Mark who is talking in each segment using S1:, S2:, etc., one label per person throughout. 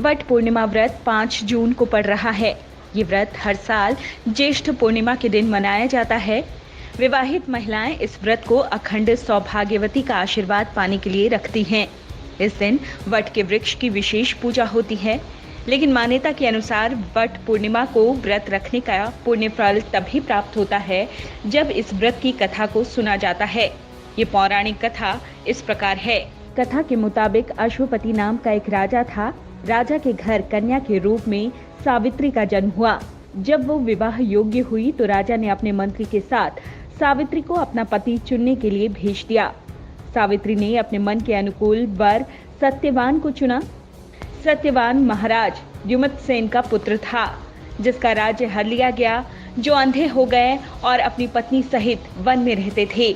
S1: What पूर्णिमा व्रत 5 जून को पड़ रहा है। ये व्रत हर साल ज्येष्ठ पूर्णिमा के दिन मनाया जाता है। विवाहित महिलाएं इस व्रत को अखंड सौभाग्यवती का आशीर्वाद पाने के लिए रखती हैं। इस दिन वट के वृक्ष की विशेष पूजा होती है, लेकिन मान्यता के अनुसार वट पूर्णिमा को व्रत रखने का पुण्य फल तभी प्राप्त होता है जब इस व्रत की कथा को सुना जाता है। ये पौराणिक कथा इस प्रकार है। कथा के मुताबिक अश्वपति नाम का एक राजा था। राजा के घर कन्या के रूप में सावित्री का जन्म हुआ। जब वो विवाह योग्य हुई तो राजा ने अपने मंत्री के साथ सावित्री को अपना पति चुनने के लिए भेज दिया। सावित्री ने अपने मन के अनुकूल वर सत्यवान को चुना। सत्यवान महाराज द्युमत्सेन का पुत्र था, जिसका राज्य हर लिया गया, जो अंधे हो गए और अपनी पत्नी सहित वन में रहते थे।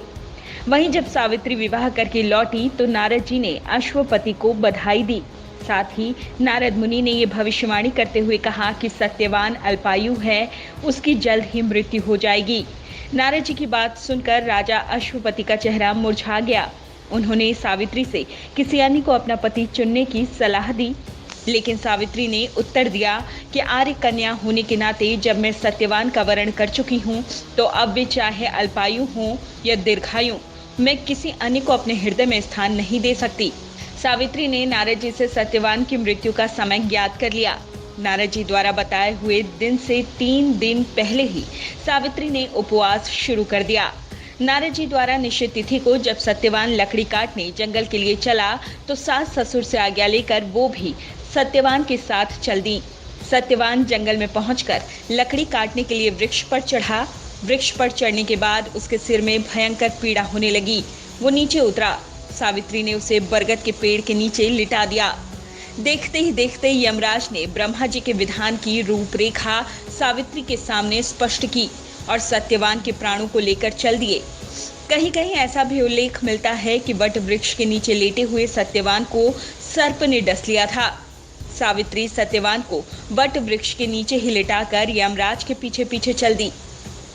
S1: वहीं जब सावित्री विवाह करके लौटी तो नारद जी ने अश्वपति को बधाई दी। साथ ही नारद मुनि ने ये भविष्यवाणी करते हुए कहा कि सत्यवान अल्पायु है, उसकी जल्द ही मृत्यु हो जाएगी। नारद जी की बात सुनकर राजा अश्वपति का चेहरा मुरझा गया। उन्होंने सावित्री से किसी अन्य को अपना पति चुनने की सलाह दी, लेकिन सावित्री ने उत्तर दिया कि आर्य कन्या होने के नाते जब मैं सत्यवान का वरण कर चुकी हूँ तो अब वे चाहे अल्पायु हों या दीर्घायु, मैं किसी अन्य को अपने हृदय में स्थान नहीं दे सकती। सावित्री ने नारद जी से सत्यवान की मृत्यु का समय ज्ञात कर लिया। नारद जी द्वारा बताए हुए दिन से 3 दिन पहले ही सावित्री ने उपवास शुरू कर दिया। नारद जी द्वारा निश्चित तिथि को जब सत्यवान लकड़ी काटने जंगल के लिए चला तो सास ससुर से आज्ञा लेकर वो भी सत्यवान के साथ चल दी। सत्यवान जंगल में पहुंचकर लकड़ी काटने के लिए वृक्ष पर चढ़ा। वृक्ष पर चढ़ने के बाद उसके सिर में भयंकर पीड़ा होने लगी। वो नीचे उतरा। सावित्री ने उसे बरगद के पेड़ के नीचे लिटा दिया। देखते ही देखते यमराज ने ब्रह्मा जी के विधान की रूपरेखा सावित्री के सामने स्पष्ट की और सत्यवान के प्राणों को लेकर चल दिए। कहीं कहीं ऐसा भी उल्लेख मिलता है कि वट वृक्ष के नीचे लेटे हुए सत्यवान को सर्प ने डस लिया था। सावित्री सत्यवान को वट वृक्ष के नीचे ही लिटाकर यमराज के पीछे पीछे चल दी।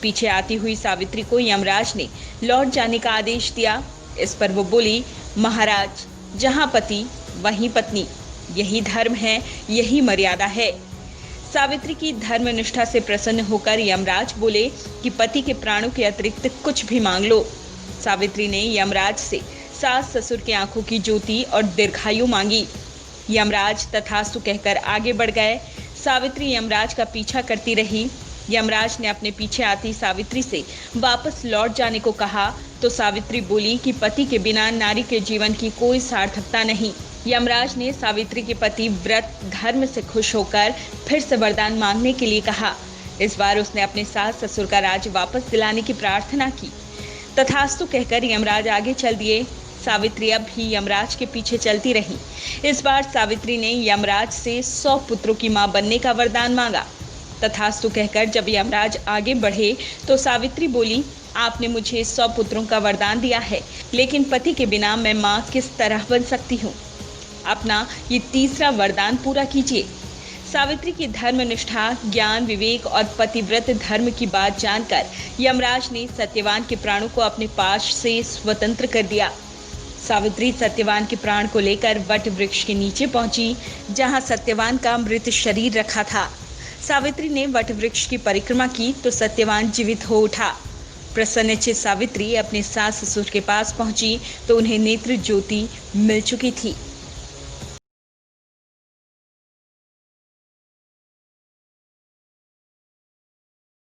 S1: पीछे आती हुई सावित्री को यमराज ने लौट जाने का आदेश दिया। इस पर वो बोली, महाराज, जहाँ पति वहीं पत्नी, यही धर्म है, यही मर्यादा है। सावित्री की धर्मनिष्ठा से प्रसन्न होकर यमराज बोले कि पति के प्राणों के अतिरिक्त कुछ भी मांग लो। सावित्री ने यमराज से सास ससुर की आंखों की ज्योति और दीर्घायु मांगी। यमराज तथास्तु कहकर आगे बढ़ गए। सावित्री यमराज का पीछा करती रही। यमराज ने अपने पीछे आती सावित्री से वापस लौट जाने को कहा तो सावित्री बोली कि पति के बिना नारी के जीवन की कोई सार्थकता नहीं। यमराज ने सावित्री के पति व्रत धर्म से खुश होकर फिर से वरदान मांगने के लिए कहा। इस बार उसने अपने सास ससुर का राज वापस दिलाने की प्रार्थना की। तथास्तु कहकर यमराज आगे चल दिए। सावित्री अब भी यमराज के पीछे चलती रही। इस बार सावित्री ने यमराज से 100 पुत्रों की मां बनने का वरदान मांगा। तथास्तु कहकर जब यमराज आगे बढ़े तो सावित्री बोली, आपने मुझे 100 पुत्रों का वरदान दिया है, लेकिन पति के बिना मैं मां किस तरह बन सकती हूँ? अपना ये तीसरा वरदान पूरा कीजिए। सावित्री की धर्मनिष्ठा, ज्ञान, विवेक और पतिव्रत धर्म की बात जानकर यमराज ने सत्यवान के प्राणों को अपने पाश से स्वतंत्र कर दिया। सावित्री सत्यवान के प्राण को लेकर वट वृक्ष के नीचे पहुंची, जहां सत्यवान का मृत शरीर रखा था। सावित्री ने वट वृक्ष की परिक्रमा की तो सत्यवान जीवित हो उठा। प्रसन्नचित्त सावित्री अपने सास ससुर के पास पहुंची तो उन्हें नेत्र ज्योति मिल चुकी थी।